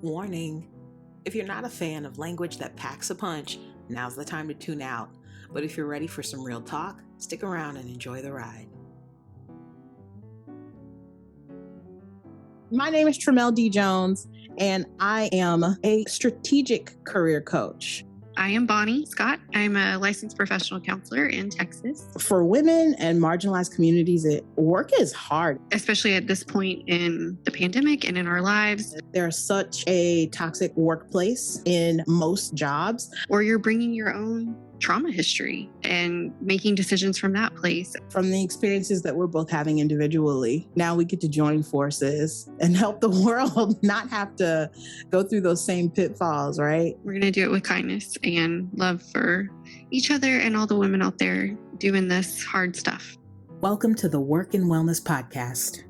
Warning: if you're not a fan of language that packs a punch, now's the time to tune out. But if you're ready for some real talk, stick around and enjoy the ride. My name is Tramel D. Jones, and I am a strategic career coach. I am Bonnie Scott. I'm a licensed professional counselor in Texas. For women and marginalized communities, work is hard. Especially at this point in the pandemic and in our lives. There's such a toxic workplace in most jobs. Or you're bringing your own trauma history and making decisions from that place. From the experiences that we're both having individually, now we get to join forces and help the world not have to go through those same pitfalls, right? We're going to do it with kindness and love for each other and all the women out there doing this hard stuff. Welcome to the Work and Wellness Podcast.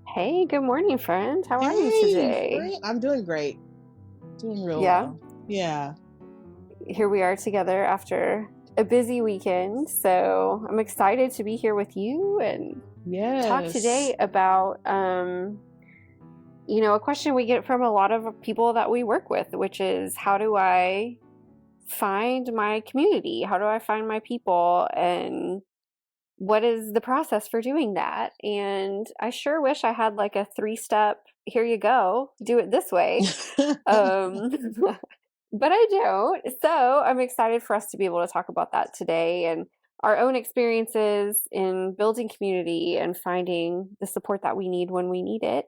Hey, good morning, friends. How are you today? Great. I'm doing great. Doing real Yeah? well. Yeah. Here we are together after a busy weekend. So I'm excited to be here with you and Yes. talk today about, a question we get from a lot of people that we work with, which is how do I find my community? How do I find my people? And what is the process for doing that? And I sure wish I had like a 3-step, here you go, do it this way. But I don't. So I'm excited for us to be able to talk about that today and our own experiences in building community and finding the support that we need when we need it.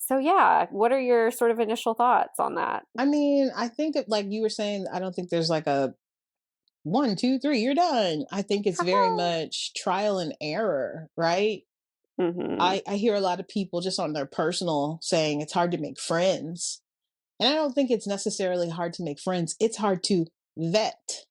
So yeah, what are your sort of initial thoughts on that? I mean, I think that, like you were saying, I don't think there's like a 1, 2, 3, you're done. I think it's very much trial and error, right? Mm-hmm. I hear a lot of people just on their personal saying it's hard to make friends. And I don't think it's necessarily hard to make friends. It's hard to vet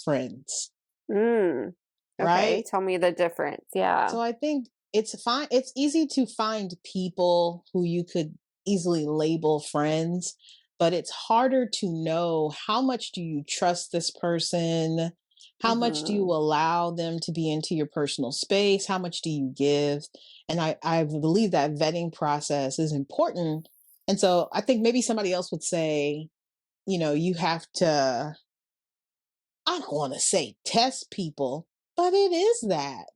friends, Okay, right? tell me the difference. Yeah. So I think it's fine. It's easy to find people who you could easily label friends, but it's harder to know how much do you trust this person? How much do you Mm-hmm. allow them to be into your personal space? How much do you give? And I believe that vetting process is important. And so I think maybe somebody else would say, you have to, I don't want to say test people, but it is that.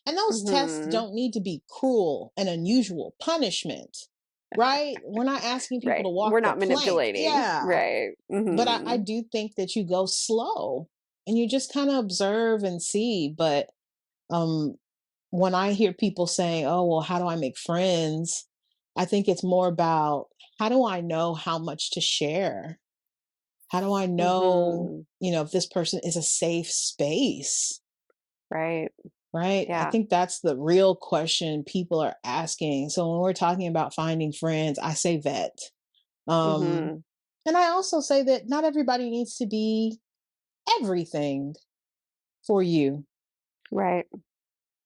And those tests Mm-hmm. don't need to be cruel and unusual punishment, right? We're not asking people Right. to walk We're the not plank. manipulating. Yeah. Right. But I Mm-hmm. do think that you go slow and you just kind of observe and see. But um, when I hear people saying, oh, well, how do I make friends? I think it's more about how do I know how much to share? How do I know, Mm-hmm. if this person is a safe space? Right. Right. I Yeah. think that's the real question people are asking. So when we're talking about finding friends, I say vet. Um, Mm-hmm. and I also say that not everybody needs to be everything for you. Right.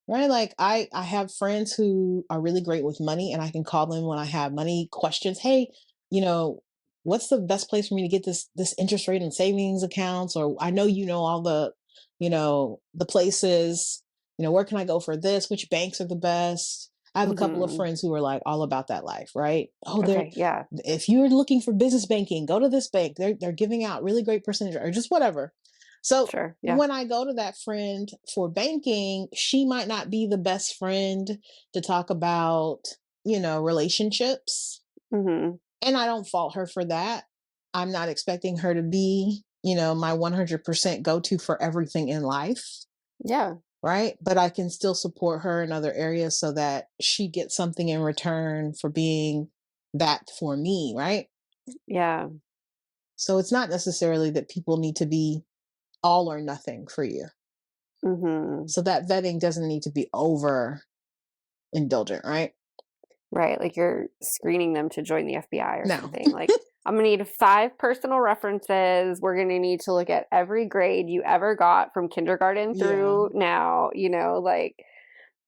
Right. Like I have friends who are really great with money and I can call them when I have money questions. Hey, you know, what's the best place for me to get this interest rate in savings accounts? Or I know all the places, where can I go for this? Which banks are the best? I have a couple of Mm-hmm. friends who are like all about that life, right? Oh, they're Okay. Yeah. if you're looking for business banking, go to this bank. They're giving out really great percentage or just whatever. So Sure. Yeah. when I go to that friend for banking, she might not be the best friend to talk about, relationships. Mm-hmm. And I don't fault her for that. I'm not expecting her to be, my 100% go to for everything in life. Yeah. Right. But I can still support her in other areas so that she gets something in return for being that for me. Right. Yeah. So it's not necessarily that people need to be all or nothing for you. Mm-hmm. So that vetting doesn't need to be over indulgent, right? Right. Like you're screening them to join the FBI or No. something. Like, I'm going to need 5 personal references. We're going to need to look at every grade you ever got from kindergarten through now,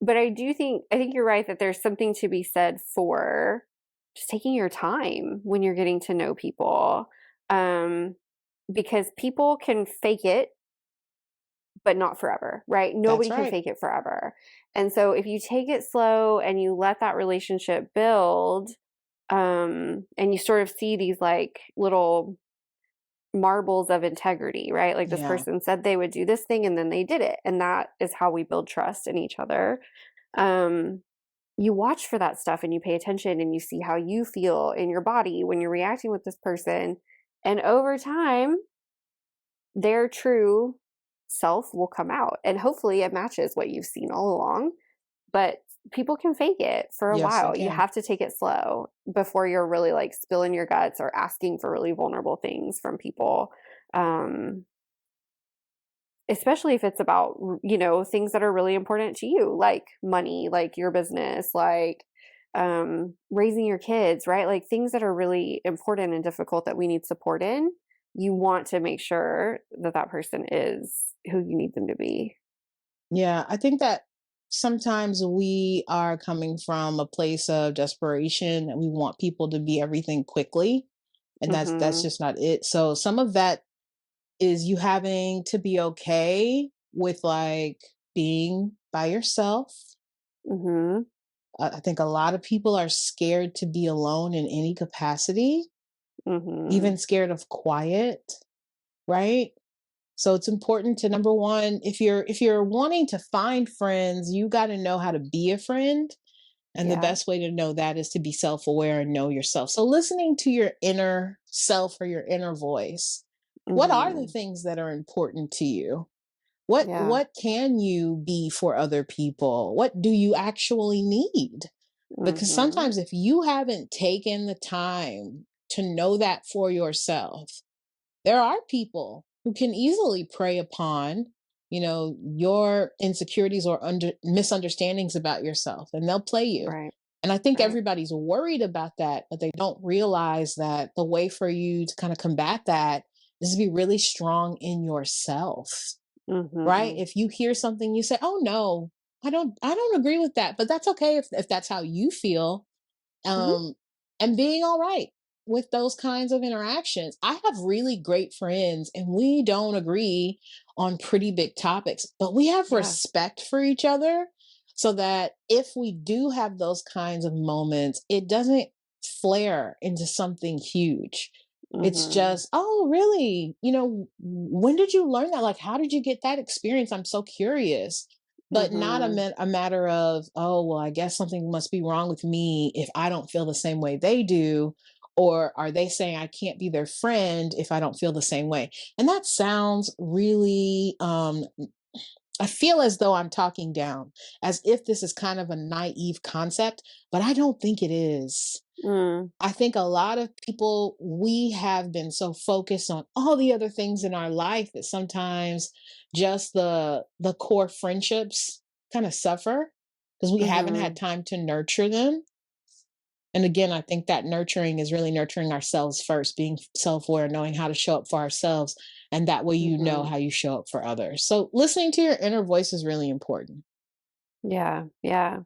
but I think you're right that there's something to be said for just taking your time when you're getting to know people. Because people can fake it but not forever, right? That's Nobody can right. fake it forever. And so if you take it slow and you let that relationship build, and you sort of see these like little marbles of integrity, right? Like this Yeah. person said they would do this thing and then they did it. And that is how we build trust in each other. You watch for that stuff and you pay attention and you see how you feel in your body when you're reacting with this person. And over time, their true self will come out. And hopefully it matches what you've seen all along. But people can fake it for a Yes, they while. You can. have to take it slow before you're really like spilling your guts or asking for really vulnerable things from people. Especially if it's about, you know, things that are really important to you, like money, like your business, like raising your kids, right? Like things that are really important and difficult that we need support in. You want to make sure that that person is who you need them to be. Yeah, I think that sometimes we are coming from a place of desperation and we want people to be everything quickly, and that's Mhm. just not it. So some of that is you having to be okay with like being by yourself. Mhm. I think a lot of people are scared to be alone in any capacity, Mhm. even scared of quiet, right? So it's important to, number one, if you're wanting to find friends, you got to know how to be a friend. And the Yeah. best way to know that is to be self-aware and know yourself. So listening to your inner self or your inner voice. What are the Mhm. things that are important to you? What Yeah. what can you be for other people? What do you actually need? Because Mhm. sometimes if you haven't taken the time to know that for yourself, there are people who can easily prey upon, your insecurities or misunderstandings about yourself, and they'll play you. Right. And I think Right. everybody's worried about that, but they don't realize that the way for you to kind of combat that is to be really strong in yourself, right? Mhm. If you hear something, you say, "Oh no, I don't agree with that," but that's okay if that's how you feel. Mhm. um, and being all right with those kinds of interactions. I have really great friends, and we don't agree on pretty big topics, but we have Yeah. respect for each other so that if we do have those kinds of moments, it doesn't flare into something huge. It's Mhm. just, oh, really? When did you learn that? Like, how did you get that experience? I'm so curious, but not a, Mhm. a matter of, oh, well, I guess something must be wrong with me if I don't feel the same way they do. Or are they saying I can't be their friend if I don't feel the same way? And that sounds really, I feel as though I'm talking down, as if this is kind of a naive concept, but I don't think it is. Mm. I think a lot of people, we have been so focused on all the other things in our life that sometimes just the core friendships kind of suffer because we haven't had Mhm. time to nurture them. And again, I think that nurturing is really nurturing ourselves first, being self-aware, knowing how to show up for ourselves, and that way you know Mhm. how you show up for others. So listening to your inner voice is really important. Yeah. Yeah.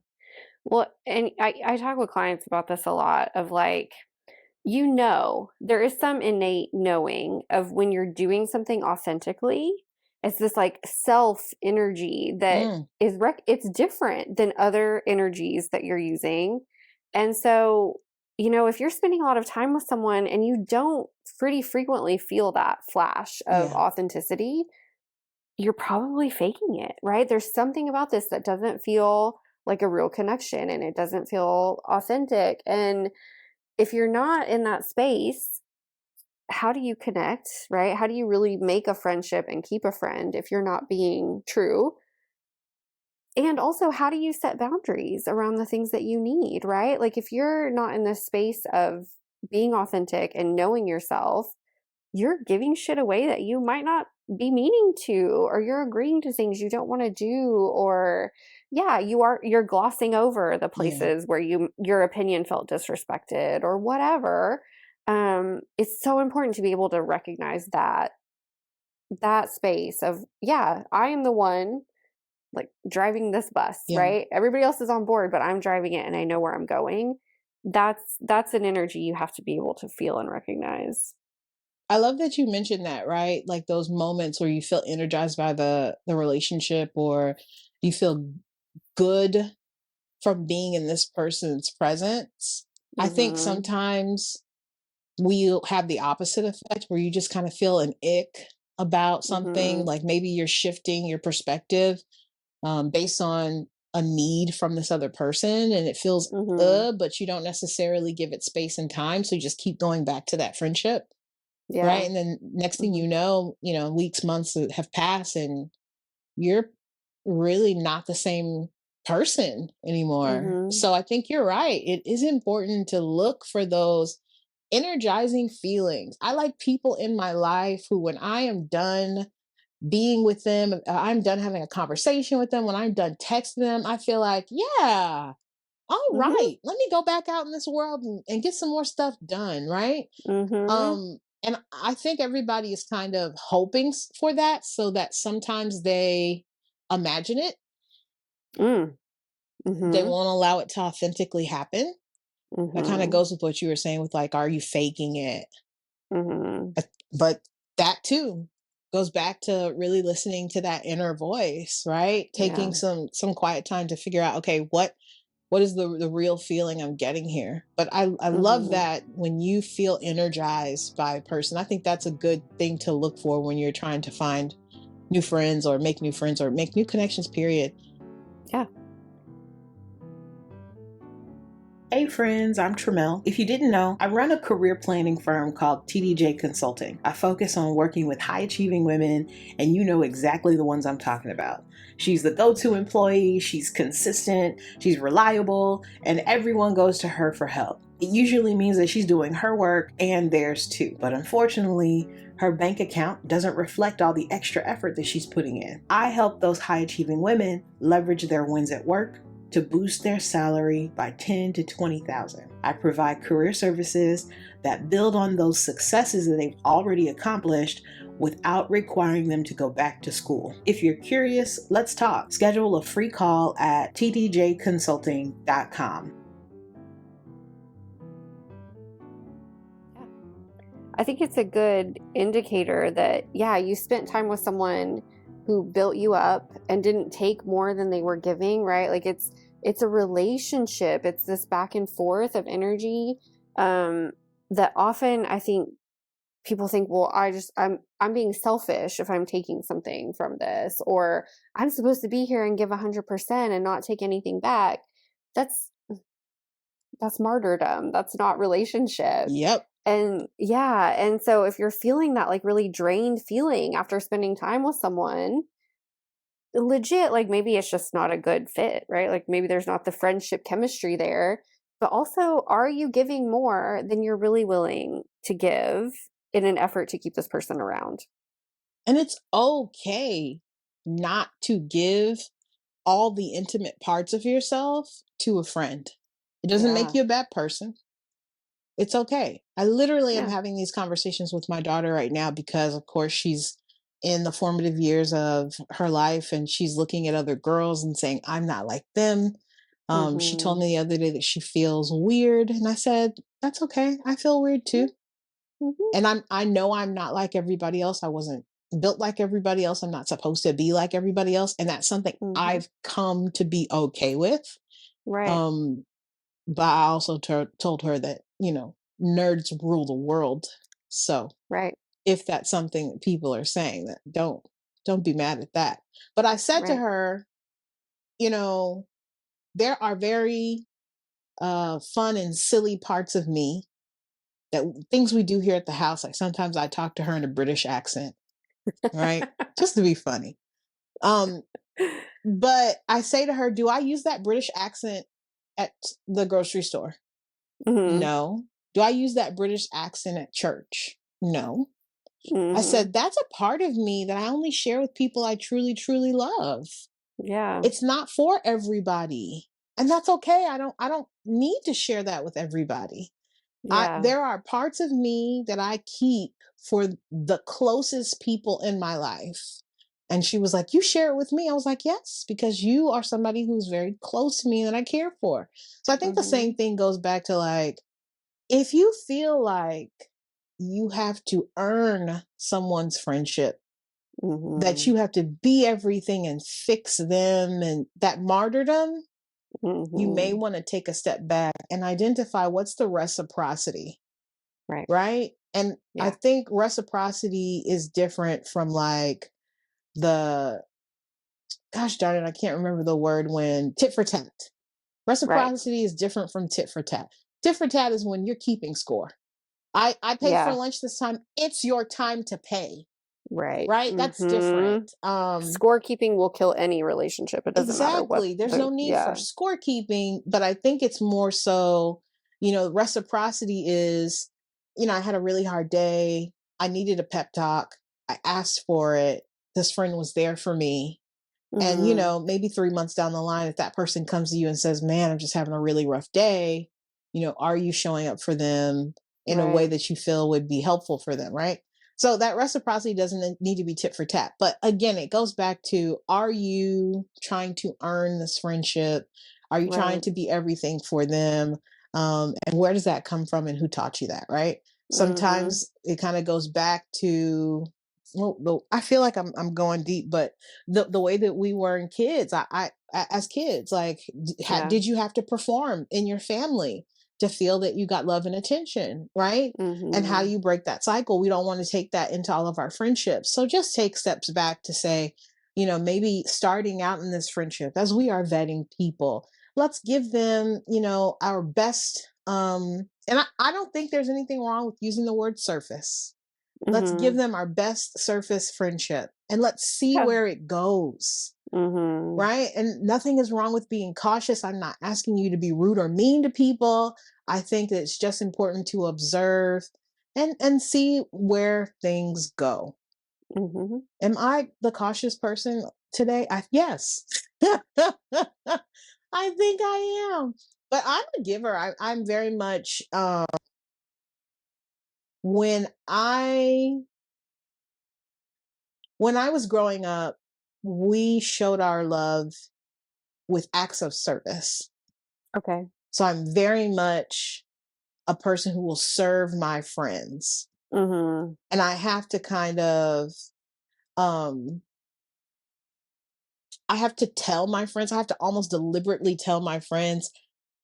Well, and I talk with clients about this a lot of like, there is some innate knowing of when you're doing something authentically. It's this like self energy that Mm, it's different than other energies that you're using. And so, if you're spending a lot of time with someone and you don't pretty frequently feel that flash of yeah. authenticity, you're probably faking it, right? There's something about this that doesn't feel like a real connection and it doesn't feel authentic. And if you're not in that space, how do you connect, right? How do you really make a friendship and keep a friend if you're not being true? And also, how do you set boundaries around the things that you need, right? Like if you're not in this space of being authentic and knowing yourself, you're giving shit away that you might not be meaning to, or you're agreeing to things you don't want to do, or yeah, you're glossing over the Yeah. places where your opinion felt disrespected or whatever. It's so important to be able to recognize that space of, yeah, I am the one like driving this bus, Yeah. right? Everybody else is on board, but I'm driving it and I know where I'm going. That's an energy you have to be able to feel and recognize. I love that you mentioned that, right? Like those moments where you feel energized by the relationship, or you feel good from being in this person's presence. I think Mm-hmm. sometimes we'll have the opposite effect where you just kind of feel an ick about something. Mm-hmm. Like maybe you're shifting your perspective based on a need from this other person, and it feels Mm-hmm. but you don't necessarily give it space and time. So you just keep going back to that friendship. Right. Yeah. And then next thing Mm-hmm. weeks, months have passed, and you're really not the same person anymore. Mm-hmm. So I think you're right. It is important to look for those energizing feelings. I like people in my life who, when I am done being with them, I'm done having a conversation with them, when I'm done texting them, I feel like, yeah, all Mm-hmm. right, let me go back out in this world and get some more stuff done. Right. Mm-hmm. And I think everybody is kind of hoping for that, so that sometimes they imagine it. Mm. They Mm-hmm. won't allow it to authentically happen. That kind of Mm-hmm. goes with what you were saying with like, are you faking it? Mm-hmm. But that too goes back to really listening to that inner voice, right? Yeah. Taking some quiet time to figure out, okay, what is the real feeling I'm getting here? But I love Mm-hmm. that when you feel energized by a person. I think that's a good thing to look for when you're trying to find new friends or make new friends or make new connections, period. Yeah. Hey friends, I'm Tramel. If you didn't know, I run a career planning firm called TDJ Consulting. I focus on working with high achieving women, and you know exactly the ones I'm talking about. She's the go-to employee, she's consistent, she's reliable, and everyone goes to her for help. It usually means that she's doing her work and theirs too. But unfortunately, her bank account doesn't reflect all the extra effort that she's putting in. I help those high achieving women leverage their wins at work to boost their salary by 10 to 20,000. I provide career services that build on those successes that they've already accomplished without requiring them to go back to school. If you're curious, let's talk. Schedule a free call at tdjconsulting.com. I think it's a good indicator that, yeah, you spent time with someone who built you up and didn't take more than they were giving, right? Like it's a relationship. It's this back and forth of energy that often I think people think, well, I'm being selfish if I'm taking something from this, or I'm supposed to be here and give 100% and not take anything back. That's martyrdom. That's not relationship. Yep. And yeah, and so if you're feeling that like really drained feeling after spending time with someone, legit, like maybe it's just not a good fit, right? Like maybe there's not the friendship chemistry there. But also, are you giving more than you're really willing to give in an effort to keep this person around? And it's okay not to give all the intimate parts of yourself to a friend. It doesn't make Yeah. you a bad person. It's okay. I literally am Yeah. having these conversations with my daughter right now because, of course, she's in the formative years of her life, and she's looking at other girls and saying, I'm not like them. She told Mm-hmm. me the other day that she feels weird. And I said, that's okay. I feel weird too. Mm-hmm. And I know I'm not like everybody else. I wasn't built like everybody else. I'm not supposed to be like everybody else. And that's something Mm-hmm. I've come to be okay with. Right. Um, but I also told her that, nerds rule the world. So Right. if that's something that people are saying, that don't be mad at that. But I said to Right. her, you know, there are very fun and silly parts of me, that things we do here at the house. Like sometimes I talk to her in a British accent, right? Just to be funny. Um, but I say to her, do I use that British accent at the grocery store? Mm-hmm. No. Do I use that British accent at church? No. I Mm-hmm. said, that's a part of me that I only share with people I truly, truly love. Yeah. It's not for everybody. And that's okay. I don't need to share that with everybody. Yeah. There are parts of me that I keep for the closest people in my life. And she was like, you share it with me? I was like, yes, because you are somebody who's very close to me and that I care for. So I think the Mm-hmm. same thing goes back to like, if you feel like you have to earn someone's friendship, that Mhm. you have to be everything and fix them, and that martyrdom, you may Mhm. want to take a step back and identify what's the reciprocity, Right. right? And I Yeah. think reciprocity is different from like the, gosh darn it, I can't remember the word, when tit for tat. Right. Reciprocity is different from tit for tat. Tit for tat is when you're keeping score. I paid for Yeah. lunch this time. It's your time to pay, Right. right? That's different. Scorekeeping will kill any relationship. It doesn't matter what Exactly. There's the no need for yeah. scorekeeping, but I think it's more so, reciprocity is, I had a really hard day. I needed a pep talk. I asked for it. This friend was there for me. And, Mhm. maybe 3 months down the line, if that person comes to you and says, man, I'm just having a really rough day, are you showing up for them in a way Right. that you feel would be helpful for them? Right. So that reciprocity doesn't need to be tit for tat. But again, it goes back to, are you trying to earn this friendship? Are you trying Right. to be everything for them? And where does that come from, and who taught you that? Right. Mhm. Sometimes it kind of goes back to, well, I feel like I'm going deep, but the way that we were in kids, as kids, like, Yeah. did you have to perform in your family to feel that you got love and attention, right? And how do Mhm. you break that cycle? We don't want to take that into all of our friendships. So just take steps back to say, maybe starting out in this friendship, as we are vetting people, let's give them, our best. And I don't think there's anything wrong with using the word surface. Let's give Mhm. them our best surface friendship and let's see Yeah. where it goes. Mhm. Right. And nothing is wrong with being cautious. I'm not asking you to be rude or mean to people. I think that it's just important to observe and see where things go. Mhm. Am I the cautious person today? Yes. I think I am. But I'm a giver. I'm very much when I when I was growing up, we showed our love with acts of service. Okay. So I'm very much a person who will serve my friends. Mhm. And I have to kind of, um, I have to tell my friends, I have to almost deliberately tell my friends,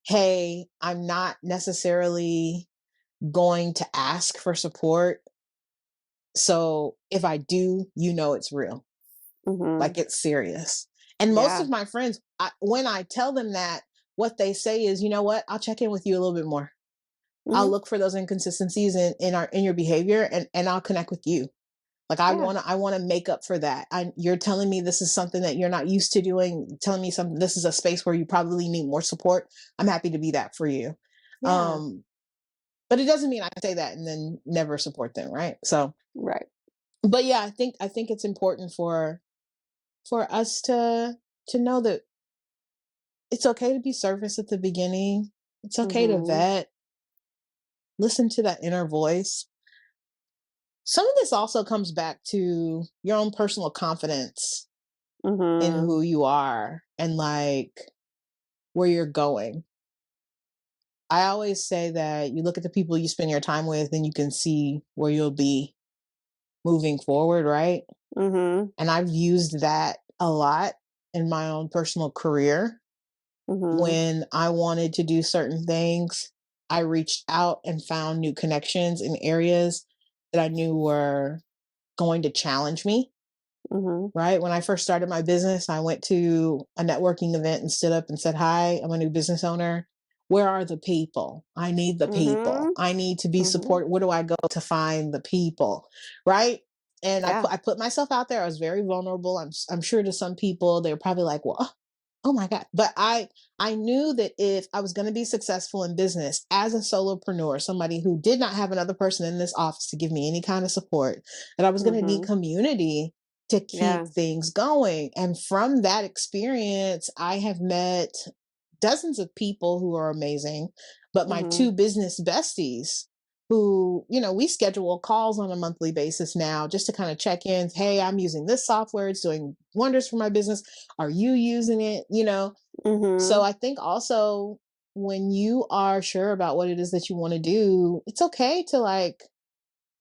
hey, I'm not necessarily going to ask for support. So if I do, it's real. Mhm. Like, it's serious. And most Yeah. of my friends, when I tell them that, what they say is, you know what, I'll check in with you a little bit more. I'll Mhm. look for those inconsistencies in your behavior, and I'll connect with you. Like, Yeah. I want to make up for that. You're telling me this is something that you're not used to doing, telling me something, this is a space where you probably need more support. I'm happy to be that for you. Yeah. Um, but it doesn't mean I say that and then never support them, right? So, Right. but yeah, I think it's important for us to know that it's okay to be surface at the beginning. It's okay to Mhm. vet, listen to that inner voice. Some of this also comes back to your own personal confidence in Mhm. who you are and like where you're going. I always say that you look at the people you spend your time with and you can see where you'll be moving forward, right? Mhm. And I've used that a lot in my own personal career. Mhm. When I wanted to do certain things, I reached out and found new connections in areas that I knew were going to challenge me. Mhm. Right. When I first started my business, I went to a networking event and stood up and said, hi, I'm a new business owner. Where are the people? I need the people. Mhm. I need to be Mhm. supported. Where do I go to find the people? Right. And Yeah. I put myself out there. I was very vulnerable. I'm sure to some people, they're probably like, well, oh my God. But I knew that if I was going to be successful in business as a solopreneur, somebody who did not have another person in this office to give me any kind of support, that I was going to need Mhm. community to keep Yeah. things going. And from that experience, I have met dozens of people who are amazing, but my Mhm. two business besties who, we schedule calls on a monthly basis now just to kind of check in. Hey, I'm using this software. It's doing wonders for my business. Are you using it? So Mhm. I think also when you are sure about what it is that you want to do, it's okay to like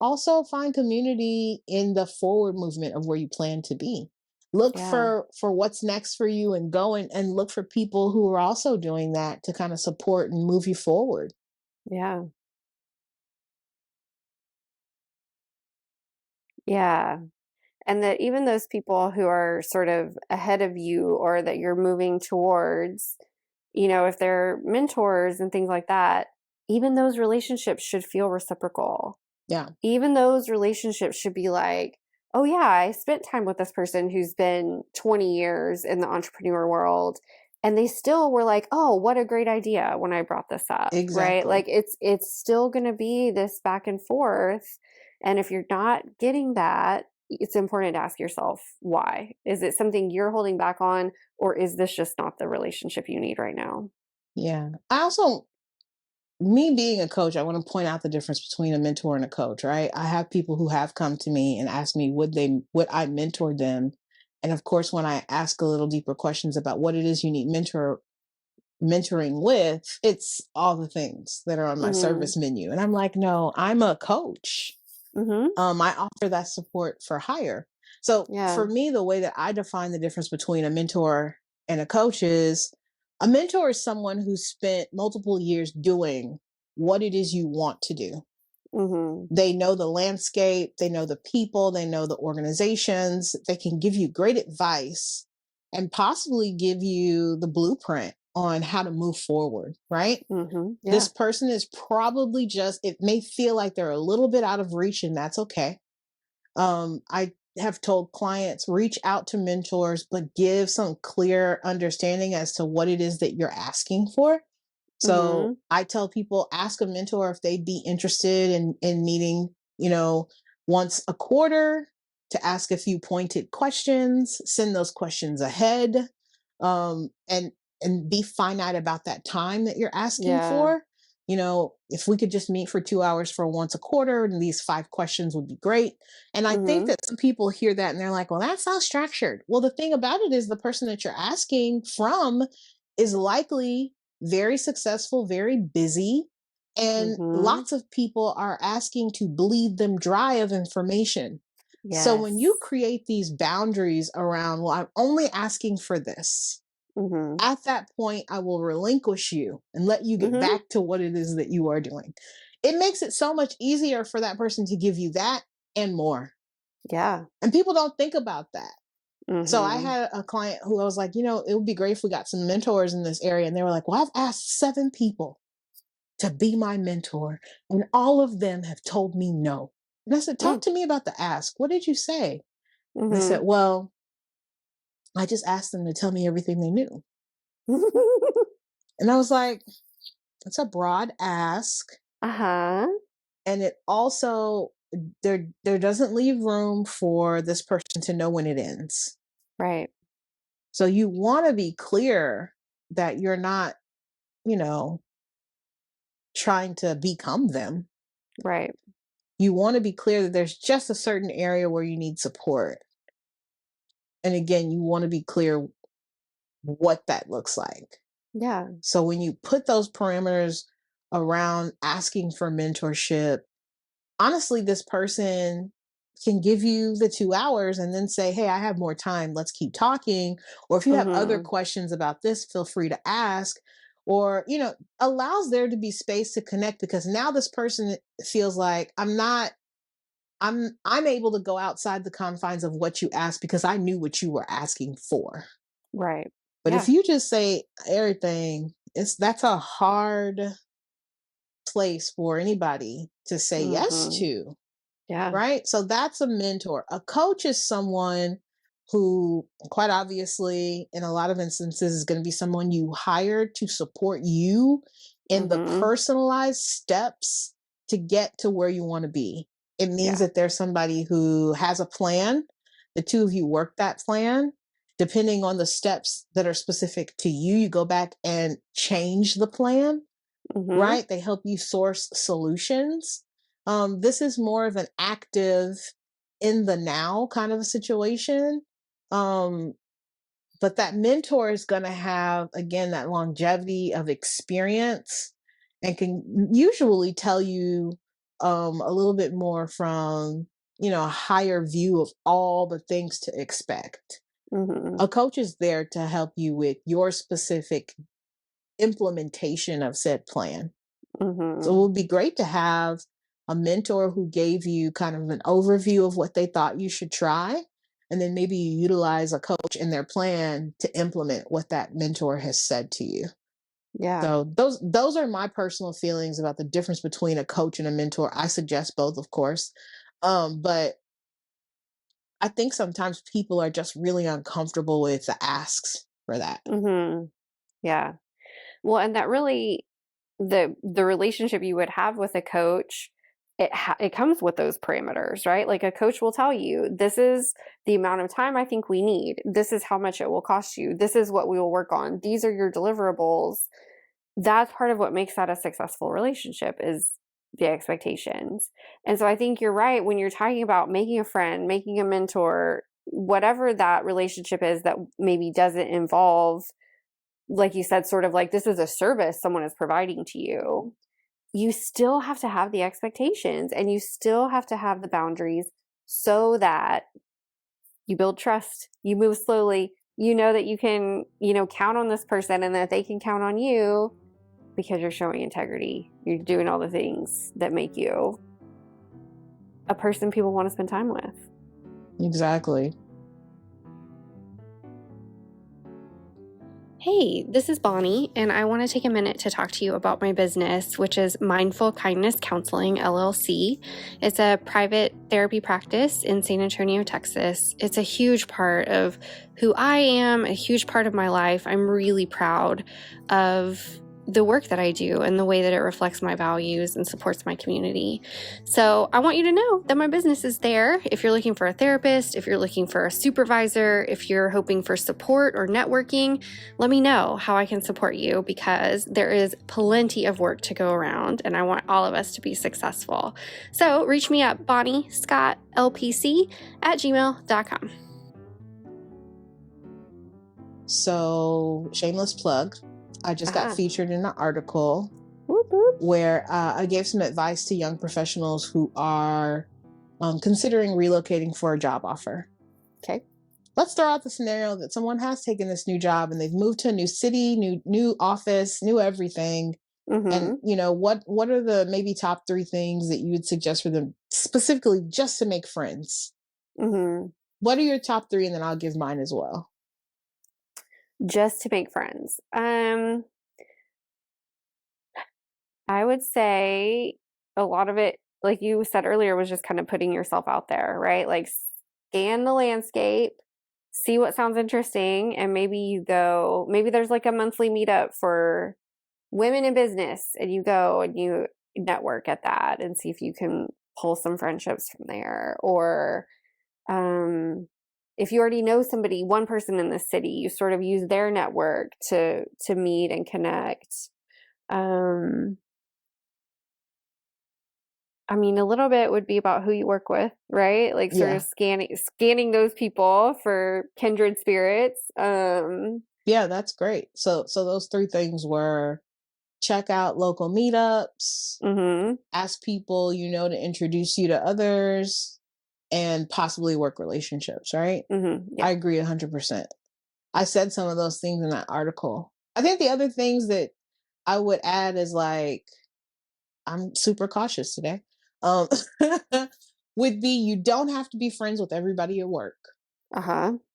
also find community in the forward movement of where you plan to be. Look Yeah. for what's next for you, and go and look for people who are also doing that to kind of support and move you forward. Yeah. Yeah. And that even those people who are sort of ahead of you or that you're moving towards, if they're mentors and things like that, even those relationships should feel reciprocal. Yeah. Even those relationships should be like, oh, yeah, I spent time with this person who's been 20 years in the entrepreneur world. And they still were like, oh, what a great idea when I brought this up, right? Exactly. Like it's still going to be this back and forth. And if you're not getting that, it's important to ask yourself why. Is it something you're holding back on, or is this just not the relationship you need right now? Yeah. I also, me being a coach, I want to point out the difference between a mentor and a coach, right? I have people who have come to me and asked me would I mentor them? And of course, when I ask a little deeper questions about what it is you need mentoring with, it's all the things that are on my Mhm. service menu. And I'm like, no, I'm a coach. Mhm. I offer that support for hire. So Yeah. for me, the way that I define the difference between a mentor and a coach is, a mentor is someone who spent multiple years doing what it is you want to do. Mhm. They know the landscape, they know the people, they know the organizations, they can give you great advice and possibly give you the blueprint on how to move forward, right? Mhm. Yeah. This person is probably just, it may feel like they're a little bit out of reach, and that's okay. I have told clients, reach out to mentors, but give some clear understanding as to what it is that you're asking for. So Mhm. I tell people, ask a mentor if they'd be interested in meeting, once a quarter, to ask a few pointed questions, send those questions ahead, and be finite about that time that you're asking Yeah. for. If we could just meet for 2 hours for once a quarter, and these 5 questions would be great. And I think Mhm. that some people hear that and they're like, well, that sounds structured. Well, the thing about it is, the person that you're asking from is likely very successful, very busy, and Mhm. lots of people are asking to bleed them dry of information. So when you Yes. create these boundaries around, well, I'm only asking for this, Mhm. at that point, I will relinquish you and let you get Mhm. back to what it is that you are doing. It makes it so much easier for that person to give you that and more. Yeah. And people don't think about that. So I Mhm. had a client who I was like, it would be great if we got some mentors in this area. And they were like, well, I've asked 7 people to be my mentor, and all of them have told me no. And I said, talk Mm. to me about the ask. What did you say? And they said, Mhm. well, I just asked them to tell me everything they knew. And I was like, it's a broad ask. Uh-huh. And it also, there doesn't leave room for this person to know when it ends. Right. So you want to be clear that you're not, you know, trying to become them. Right. You want to be clear that there's just a certain area where you need support. And again, you want to be clear what that looks like. Yeah. So when you put those parameters around asking for mentorship, honestly, this person can give you the 2 hours and then say, hey, I have more time. Let's keep talking. Or if you have other Mhm. questions about this, feel free to ask. Or, allows there to be space to connect, because now this person feels like, I'm able to go outside the confines of what you asked because I knew what you were asking for. Right. But if Yeah. you just say everything, that's a hard place for anybody to say yes Mhm. to. Yeah. Right? So that's a mentor. A coach is someone who, quite obviously, in a lot of instances, is going to be someone you hire to support you in the Mhm. personalized steps to get to where you want to be. It means Yeah. that there's somebody who has a plan. The two of you work that plan. Depending on the steps that are specific to you, you go back and change the plan, Mhm. right? They help you source solutions. This is more of an active, in the now kind of a situation. Um, but that mentor is going to have, again, that longevity of experience and can usually tell you a little bit more from, a higher view of all the things to expect. Mm-hmm. A coach is there to help you with your specific implementation of said plan. Mm-hmm. So it would be great to have a mentor who gave you kind of an overview of what they thought you should try, and then maybe you utilize a coach in their plan to implement what that mentor has said to you. Yeah. So those are my personal feelings about the difference between a coach and a mentor. I suggest both, of course. But I think sometimes people are just really uncomfortable with the asks for that. Mm-hmm. Yeah. Well, and that really, the relationship you would have with a coach, it comes with those parameters, right? Like a coach will tell you, this is the amount of time I think we need. This is how much it will cost you. This is what we will work on. These are your deliverables. That's part of what makes that a successful relationship, is the expectations. And so I think you're right when you're talking about making a friend, making a mentor, whatever that relationship is that maybe doesn't involve, like you said, sort of like this is a service someone is providing to you. You still have to have the expectations and you still have to have the boundaries so that you build trust, you move slowly, you know that you can, count on this person and that they can count on you because you're showing integrity. You're doing all the things that make you a person people want to spend time with. Exactly. Hey, this is Bonnie, and I want to take a minute to talk to you about my business, which is Mindful Kindness Counseling, LLC. It's a private therapy practice in San Antonio, Texas. It's a huge part of who I am, a huge part of my life. I'm really proud of the work that I do and the way that it reflects my values and supports my community. So I want you to know that my business is there. If you're looking for a therapist, if you're looking for a supervisor, if you're hoping for support or networking, let me know how I can support you, because there is plenty of work to go around and I want all of us to be successful. So reach me at BonnieScottLPC@gmail.com. So, shameless plug. I just got featured in an article Whoop, whoop. where I gave some advice to young professionals who are considering relocating for a job offer. Okay. Let's throw out the scenario that someone has taken this new job and they've moved to a new city, new office, new everything. Mm-hmm. And what are the maybe top 3 things that you would suggest for them specifically just to make friends? Mm-hmm. What are your top 3? And then I'll give mine as well. Just to make friends. I would say a lot of it, like you said earlier, was just kind of putting yourself out there, right? Like scan the landscape, see what sounds interesting, and maybe there's like a monthly meetup for women in business, and you go and you network at that and see if you can pull some friendships from there. Or if you already know somebody, one person in the city, you sort of use their network to meet and connect. I mean, a little bit would be about who you work with, right? Like sort of scanning those people for kindred spirits. Yeah, that's great. So those 3 things were: check out local meetups, Mm-hmm. ask people to introduce you to others, and possibly work relationships, right? Mm-hmm. Yeah. I agree 100%. I said some of those things in that article. I think the other things that I would add is like, I'm super cautious today, would be you don't have to be friends with everybody at work.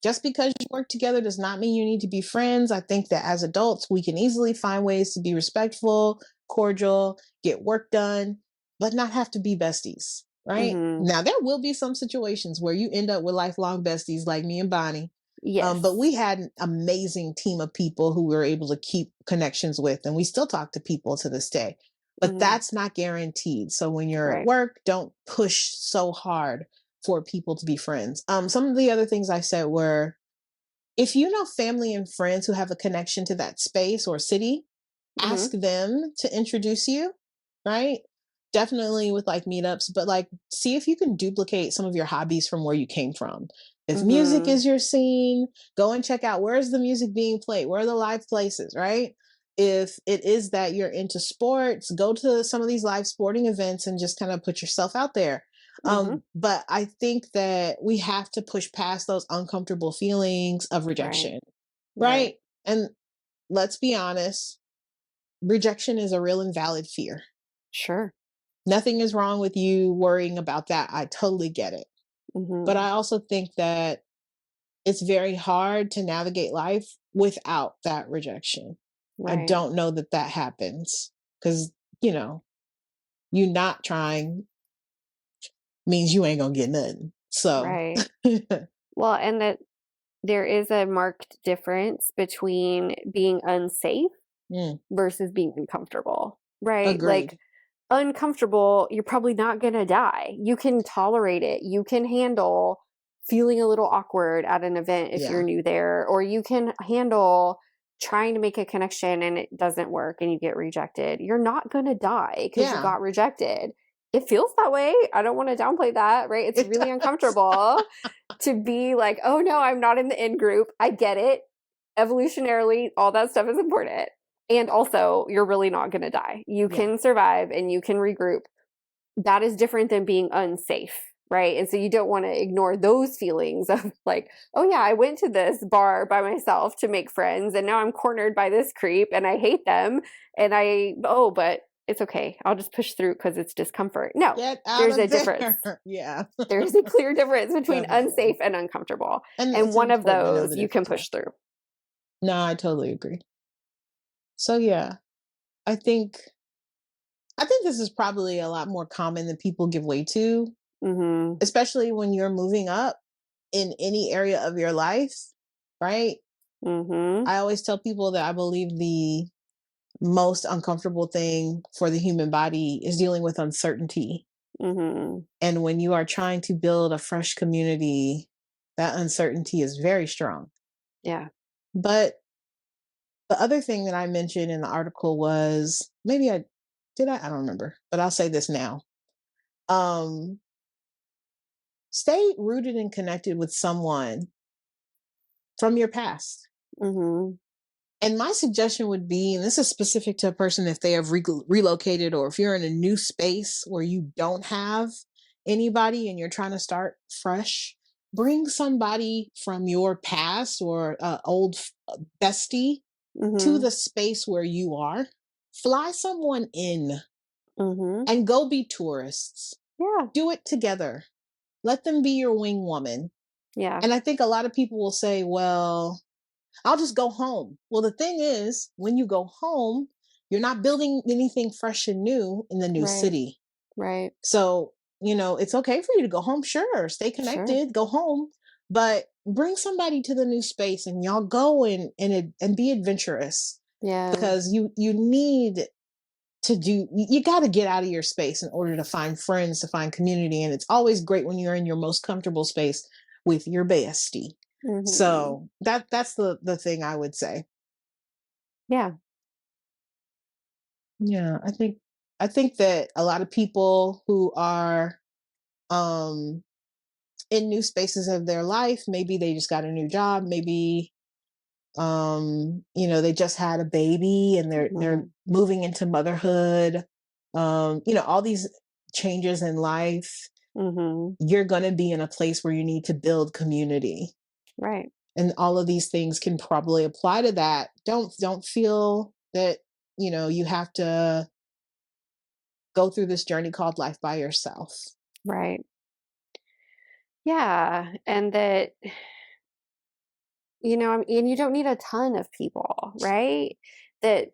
Just because you work together does not mean you need to be friends. I think that as adults, we can easily find ways to be respectful, cordial, get work done, but not have to be besties, right? Mm-hmm. Now, there will be some situations where you end up with lifelong besties like me and Bonnie. Yes. But we had an amazing team of people who we were able to keep connections with, and we still talk to people to this day. But that's not guaranteed. So when you're at work, don't push so hard for people to be friends. Some of the other things I said were, if you know family and friends who have a connection to that space or city, ask them to introduce you, right? Definitely with like meetups, but like see if you can duplicate some of your hobbies from where you came from. If music is your scene, go and check out where's the music being played, where are the live places, right? if it is that you're into sports, go to some of these live sporting events and just kind of put yourself out there. But I think that we have to push past those uncomfortable feelings of rejection, right? And let's be honest, rejection is a real and valid fear. Sure. Nothing is wrong with you worrying about that. I totally get it. But I also think that it's very hard to navigate life without that rejection. I Right. don't know that that happens because, you not trying means you ain't gonna get nothing. So, Right. Well, and that there is a marked difference between being unsafe versus being uncomfortable, right? Like, agreed. uncomfortable, you're probably not going to die. You can tolerate it. You can handle feeling a little awkward at an event if you're Yeah. new there, or you can handle trying to make a connection and it doesn't work and you get rejected. You're not going to die because you Yeah. got rejected. It feels that way. I don't want to downplay that, right? It's It really does. uncomfortable to be like, oh no, I'm not in the in group. I get it. Evolutionarily, all that stuff is important. And also, you're really not going to die. You Yeah. can survive and you can regroup. That is different than being unsafe, right? And so you don't want to ignore those feelings of like, oh yeah, I went to this bar by myself to make friends and now I'm cornered by this creep and I hate them. And but it's okay. I'll just push through because it's discomfort. No, Get out there's of a difference. there. Yeah. There's a clear difference between Definitely. unsafe and uncomfortable. And And it's one of important to know those the you can difference. push through. No, I totally agree. So yeah, I think this is probably a lot more common than people give way to, especially when you're moving up in any area of your life, right? I always tell people that I believe the most uncomfortable thing for the human body is dealing with uncertainty. And when you are trying to build a fresh community, that uncertainty is very strong. Yeah. But the other thing that I mentioned in the article was maybe I don't remember, but I'll say this now. Stay rooted and connected with someone from your past. And my suggestion would be, and this is specific to a person if they have relocated or if you're in a new space where you don't have anybody and you're trying to start fresh, bring somebody from your past or old bestie to the space where you are. Fly someone in and go be tourists. Yeah. Do it together. Let them be your wing woman. Yeah. And I think a lot of people will say, well, I'll just go home. Well, the thing is, when you go home, you're not building anything fresh and new in the new city. Right. So, it's okay for you to go home. Sure. Stay connected, go home, but bring somebody to the new space and y'all go and be adventurous. Yeah. Because you need you got to get out of your space in order to find friends, to find community. And it's always great when you're in your most comfortable space with your bestie. So that's the thing I would say. Yeah. Yeah, I think that a lot of people who are in new spaces of their life, maybe they just got a new job, maybe they just had a baby and they're moving into motherhood. All these changes in life, you're going to be in a place where you need to build community. Right. And all of these things can probably apply to that. Don't feel that, you have to go through this journey called life by yourself. Right. Yeah. And that, and you don't need a ton of people, right? That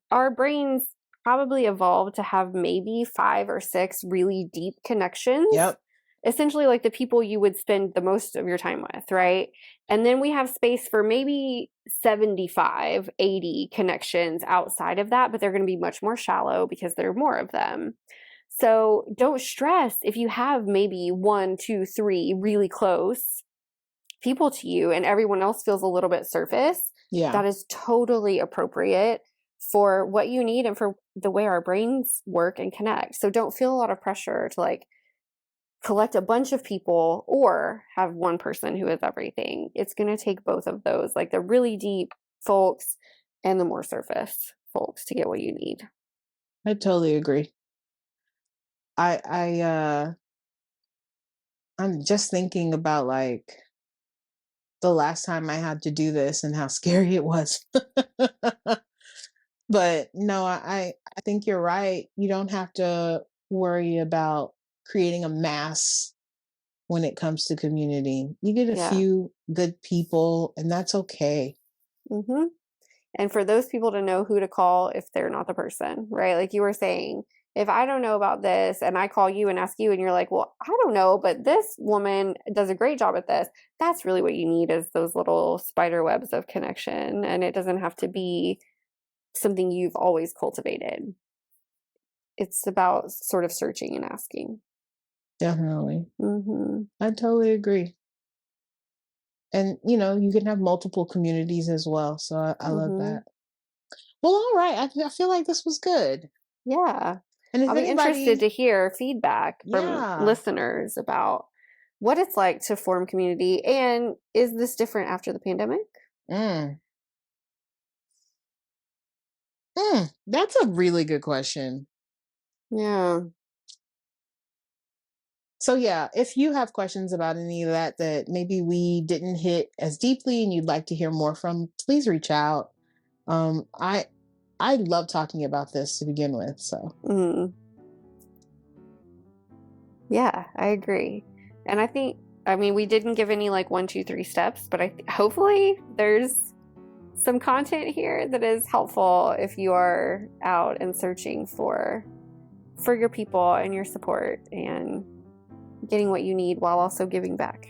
our brains probably evolved to have maybe 5 or 6 really deep connections. Yep. Essentially like the people you would spend the most of your time with, right? And then we have space for maybe 75, 80 connections outside of that, but they're going to be much more shallow because there are more of them. So don't stress if you have maybe 1, 2, 3 really close people to you and everyone else feels a little bit surface. Yeah. That is totally appropriate for what you need and for the way our brains work and connect. So don't feel a lot of pressure to like collect a bunch of people or have one person who is everything. It's going to take both of those, like the really deep folks and the more surface. folks to get what you need. I totally agree. I'm just thinking about like the last time I had to do this and how scary it was. But no, I think you're right. You don't have to worry about creating a mass when it comes to community. You get a Yeah. few good people, and that's okay. Mm-hmm. And for those people to know who to call if they're not the person, right? Like you were saying, if I don't know about this and I call you and ask you and you're like, well, I don't know, but this woman does a great job at this. That's really what you need, is those little spider webs of connection. And it doesn't have to be something you've always cultivated. It's about sort of searching and asking. Definitely. Mm-hmm. I totally agree. And you can have multiple communities as well. So I love Mm-hmm. that. Well, all right. I feel like this was good. Yeah. And if I'll be interested to anybody, hear feedback from yeah. listeners about what it's like to form community, and is this different after the pandemic? That's a really good question. Yeah. So yeah, if you have questions about any of that maybe we didn't hit as deeply and you'd like to hear more from, please reach out. I love talking about this to begin with. So Mm. Yeah, I agree. And I mean, we didn't give any like 1, 2, 3 steps, but hopefully there's some content here that is helpful if you are out and searching for your people and your support and getting what you need while also giving back.